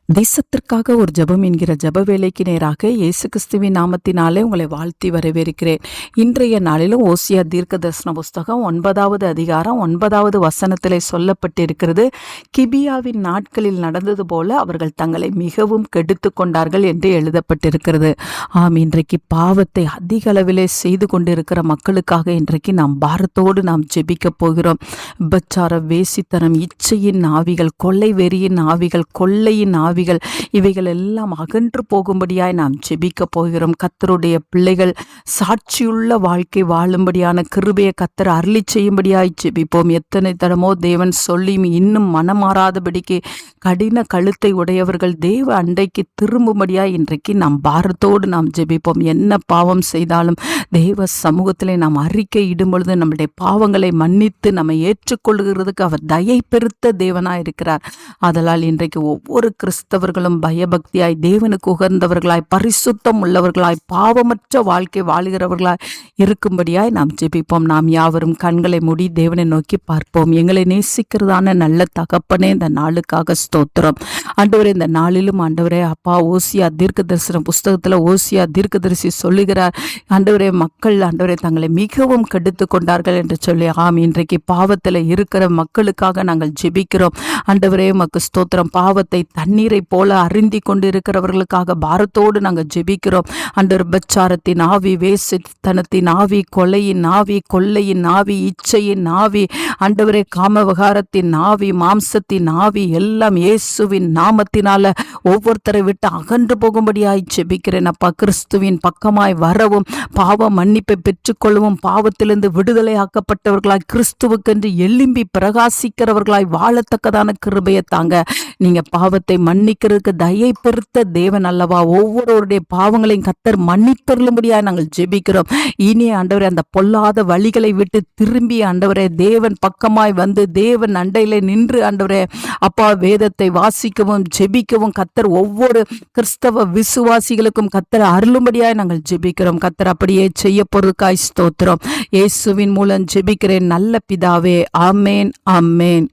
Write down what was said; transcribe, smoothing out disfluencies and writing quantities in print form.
தேசத்திற்காக ஒரு ஜெபம் என்கிற ஜெப வேலைக்கு நேராக இயேசு கிறிஸ்துவின் நாமத்தினாலே உங்களை வாழ்த்தி வரவேற்கிறேன். இன்றைய நாளிலும் ஓசியா தீர்க்க தரிசன புஸ்தகம் 9வது அதிகாரம் 9வது வசனத்திலே சொல்லப்பட்டிருக்கிறது. கிபியாவின் நாட்களில் நடந்தது போல அவர்கள் தங்களை மிகவும் கெடுத்து கொண்டார்கள் என்று எழுதப்பட்டிருக்கிறது. இன்றைக்கு பாவத்தை அதிக அளவிலே செய்து கொண்டிருக்கிற மக்களுக்காக இன்றைக்கு நாம் பாரத்தோடு நாம் ஜெபிக்க போகிறோம். விபச்சார, வேசித்தனம், இச்சையின் ஆவிகள், கொள்ளை வெறியின் ஆவிகள், கொள்ளையின் ஆவிகள், இவைகள் எல்லாம் அகன்று போகும்படியாய் நாம் ஜெபிக்க போகிறோம். கர்த்தருடைய பிள்ளைகள் சாட்சியுள்ள வாழ்க்கை வாழும்படியான கிருபையை கர்த்தர் அருளி செய்யும்படியாய் ஜெபிப்போம். எத்தனை தடமோ தேவன் சொல்லியும் இன்னும் மனமாறாதபடிக்கு கடின கழுத்தை உடையவர்கள் தேவ அண்டைக்கு திரும்பும்படியாய் இன்றைக்கு நாம் பாரத்தோடு நாம் ஜெபிப்போம். என்ன பாவம் செய்தாலும் தேவ சமூகத்திலே நாம் அறிக்கை இடும் பொழுது நம்முடைய பாவங்களை மன்னித்து நம்மை ஏற்றுக்கொள்கிறதுக்கு அவர் தயை பெருத்த தேவனாய் இருக்கிறார். அதனால் இன்றைக்கு ஒவ்வொரு கிறிஸ்தவர்களும் பயபக்தியாய், தேவனுக்கு உகர்ந்தவர்களாய், பரிசுத்தம் உள்ளவர்களாய், பாவமற்ற வாழ்க்கை வாழுகிறவர்களாய் இருக்கும்படியாய் நாம் ஜெபிப்போம். நாம் யாவரும் கண்களை மூடி தேவனை நோக்கி பார்ப்போம். எங்களை நேசிக்கிறதான நல்ல தகப்பனே, இந்த நாளுக்காக ஸ்தோத்திரம். ஆண்டவரே, இந்த நாளிலும் ஆண்டவரே அப்பா, ஓசியா தீர்க்க தரிசன புஸ்தகத்தில் ஓசியா தீர்க்கதரிசி சொல்லுகிறார், ஆண்டவரே மக்கள் ஆண்டவரே தங்களை மிகவும் கெடுத்து கொண்டார்கள் என்று சொல்லி இன்றைக்கு பாவத்தில் இருக்கிற மக்களுக்காக நாங்கள் ஜெபிக்கிறோம். ஆண்டவரே உமக்கு ஸ்தோத்திரம். பாவத்தை தண்ணீரை போல அருந்தி கொண்டிருக்கிறவர்களுக்காக பாரத்தோடு நாங்கள் ஜெபிக்கிறோம். ஆண்டவர் விபச்சாரத்தின் ஆவி, வேசித்தனத்தின் ஆவி, கொலையின் ஆவி, கொள்ளையின் ஆவி, இச்சையின் ஆவி, ஆண்டவரே காமவிகாரத்தின் ஆவி, மாம்சத்தின் ஆவி எல்லாம் இயேசுவின் நாமத்தினால ஒவ்வொருத்தரை விட்டு அகன்று போகும்படியாய் ஜெபிக்கிறேன். அப்பா, கிறிஸ்துவின் பக்கமாய் வரவும், பாவ மன்னிப்பை பெற்றுக்கொள்ளவும், பாவத்திலிருந்து விடுதலை ஆக்கப்பட்டவர்களாய் கிறிஸ்துவுக்கென்று எழும்பி பிரகாசிக்கிறவர்களாய் வாழத்தக்கதான கிருபையை தாங்க. நீங்க பாவத்தை மன்னிக்கிறதுக்கு தயை பெருத்த தேவன் அல்லவா? ஒவ்வொருவருடைய பாவங்களையும் கர்த்தர் மன்னித்தருளும்படியா நாங்கள் ஜெபிக்கிறோம். இனி ஆண்டவரே அந்த பொல்லாத வழிகளை விட்டு திரும்பி ஆண்டவரே தேவன் பக்கமாய் வந்து தேவன் அண்டையில நின்று ஆண்டவரே அப்பா வேதத்தை வாசிக்கவும் ஜெபிக்கவும் கர்த்தர் ஒவ்வொரு கிறிஸ்தவ விசுவாசிகளுக்கும் கர்த்தர் அருளும்படியாய் நாங்கள் ஜெபிக்கிறோம். கர்த்தர் அப்படியே செய்ய பொருட்காய் ஸ்தோத்திரம். இயேசுவின் மூலம் ஜெபிக்கிறேன் நல்ல பிதாவே. ஆமேன், ஆமேன்.